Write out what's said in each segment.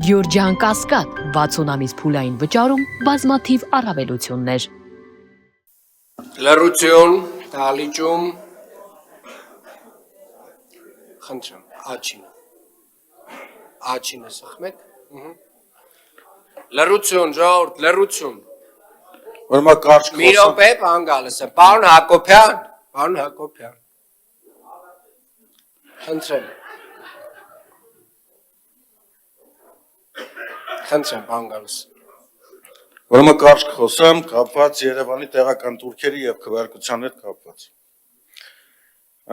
Գյորջյան Կասկադ 60 ամիս փուլային վճարում բազմաթիվ առավելություններ։ Լռություն, դալիճում, խնդրեմ, աչինը սխմեք, լռություն, ժողովուրդ, լռություն, մի րոպե բան գալիս է, պարոն Հակոբյան, խնդրեմ, բան գալիս է։ Ուրեմն կարճ խոսեմ, կապված Երևանի տեղական տուրքերի եւ քվեարկության հետ կապված։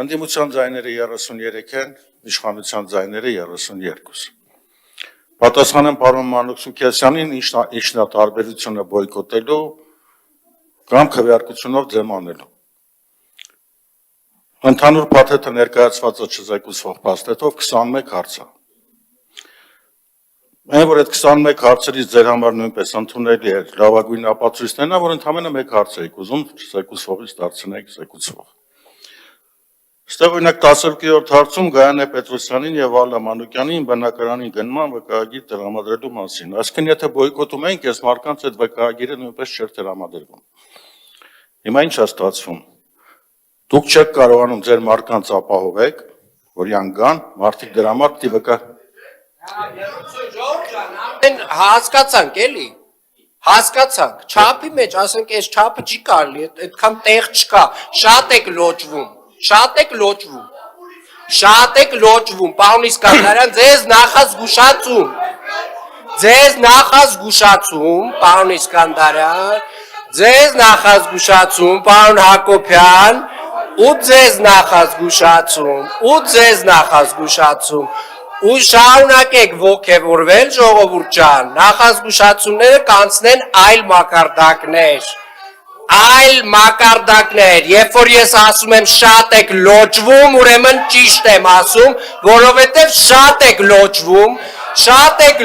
Անդիմության ձայները 33 են, իշխանության ձայները 32։ Պատասխանեմ պարոն Մանուկ Սուքիասյանին, ինքնատարբերությունը բոյկոտելու կամ քվեարկությունով ձեմ անելու։ Ընդհանուր փաթեթը ներկայացված է չզեկուցվող փաստաթով 21 հարց է։ Այն որ այդ 21 հարցերից ձեր համար նույնպես ընդունելի է լավագույն ապացույցներն է, որ ընդամենը մեկ հարց եք ուզում զեկուցվողից դարձնեք զեկուցվող։ Այստեղ օրինակ 12-րդ հարցում Գայանե Պետրոսյանին եւ Ալլա Մանուկյանին բնակարանի գնման վկայագիր տրամադրելու մասին։ Այսինքն եթե բոյկոտում ենք, այս մարկանց այդ վկայագիրը նույնպես չէր տրամադրվում։ Հիմա ինչ է ստացվում։ Դուք չեք կարողանում ձեր մարկանց ապահովեք, որ իրան գան, մարդիկ դրա համար պիտի վկա Հասկացանք էլի, չապի մեջ, ասենք այս չապը չի կարելի, այդքան տեղ չկա, շատ եք լոճվում, պարոն Իսկանդարյան, ձեզ նախազգուշացում, պարոն Իսկանդարյան, ձեզ նախազգուշացում, պարոն Հակոբյան, ու ձեզ նախազգուշացում, ու շարունակեք ոգևորվել ժողովուրդ ջան, նախազգուշացումները կանցնեն այլ մակարդակներ, երբ որ ես ասում եմ շատ եք լոճվում, ուրեմն ճիշտ եմ ասում, որովհետև շատ եք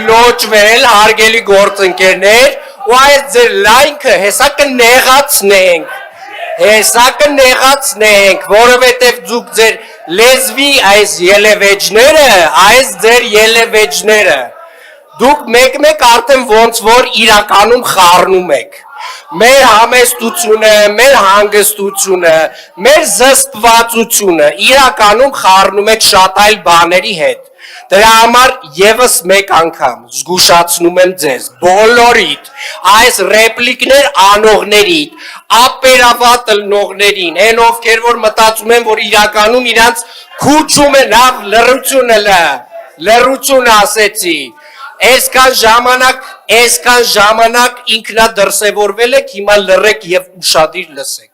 լոճվել, հարգելի գործընկերներ, ու այս ձեր լայնքը հեսա կնեղացնենք, որովհետև դուք ձեր լեզվի այս ելևեջները, դուք մեկ արդեն ոնց որ իրականում խառնում եք, մեր համեստությունը, մեր հանգստությունը, մեր զսպվածությունը իրականում խառնում եք շատ այլ բաների հետ, դրա համար եվս մեկ անգամ զգուշացնում եմ ձեզ, բոլորիդ, այս ռեպլիկներ անողներիդ, ապերավատ լնողներին, են ովքեր որ մտածում են, որ իրականում իրանց քուչում է լավ լռություն ասեցի, այսքան ժամանակ ինքնադրսևորվել եք, հիմա լռեք և ուշադիր լսեք,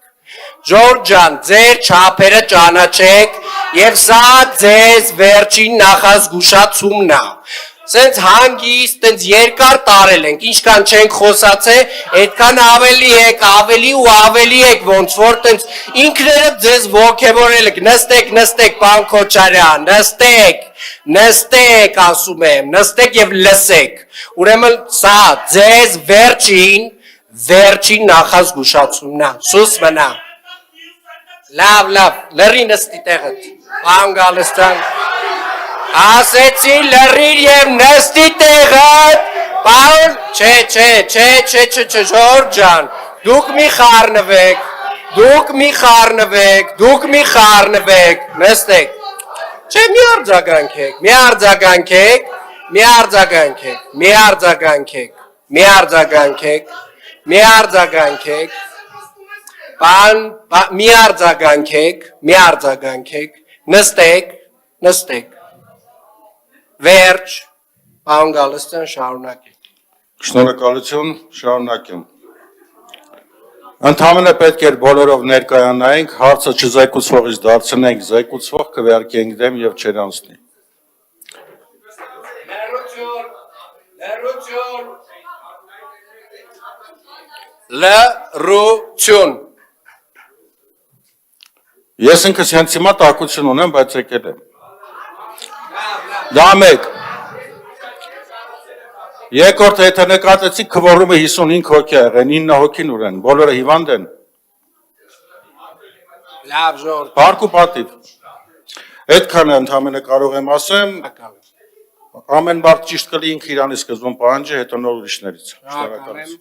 ժողովուրդ ջան, ձեր չափերը ճանաչեք և սա ձեզ վերջին նախազգուշացումն է, սենց հանգիստ, սենց երկար տարել ենք, ինչքան չենք խոսացե, այդքան ավելի եք, ոնց որ տենց ինքներդ ձեզ ոգևորել եք, նստեք, պարոն Քոչարյան, նստեք, ասում եմ, նստեք և լսեք, ուրեմն սա ձեզ վերջին նախազգուշացումն է, սուս մնա, լավ, լռի նստի տեղդ, պարոն Գալստյան, ասեցի լռիր և նստի տեղդ, պարոն, չէ, ժողովուրդ ջան, դուք մի խառնվեք, նստեք, չէ, մի արձագանքեք, նստեք, վերջ, պարոն Գալստյան, շարունակեք։ Շնորհակալություն, շարունակեմ։ Ընդամենը պետք էր բոլորով ներկայանայինք, հարցը չզեկուցվողից դարձնենք զեկուցվող, քվեարկենք դեմ և չեր անցնի։ Լռություն։ Ես ինքս հենց հիմա տաքություն ունեմ, բայց եկել եմ։ Դա մեկ։ Երկրորդ եթե նկատեցիք քվորումը 55 հոգի է եղել, 9 հոգին ուրեն, բոլորը հիվանդ են։ Լավ ժողովուրդ։ Փառք ու պատիվ։ Այդքանը ընդամենը կարող եմ ասեմ։ Ամեն մարդ ճիշտ կլի ինքը իրանի սկզբում պահանջի, հետո նոր ուրիշներից։ Շնորհակալություն։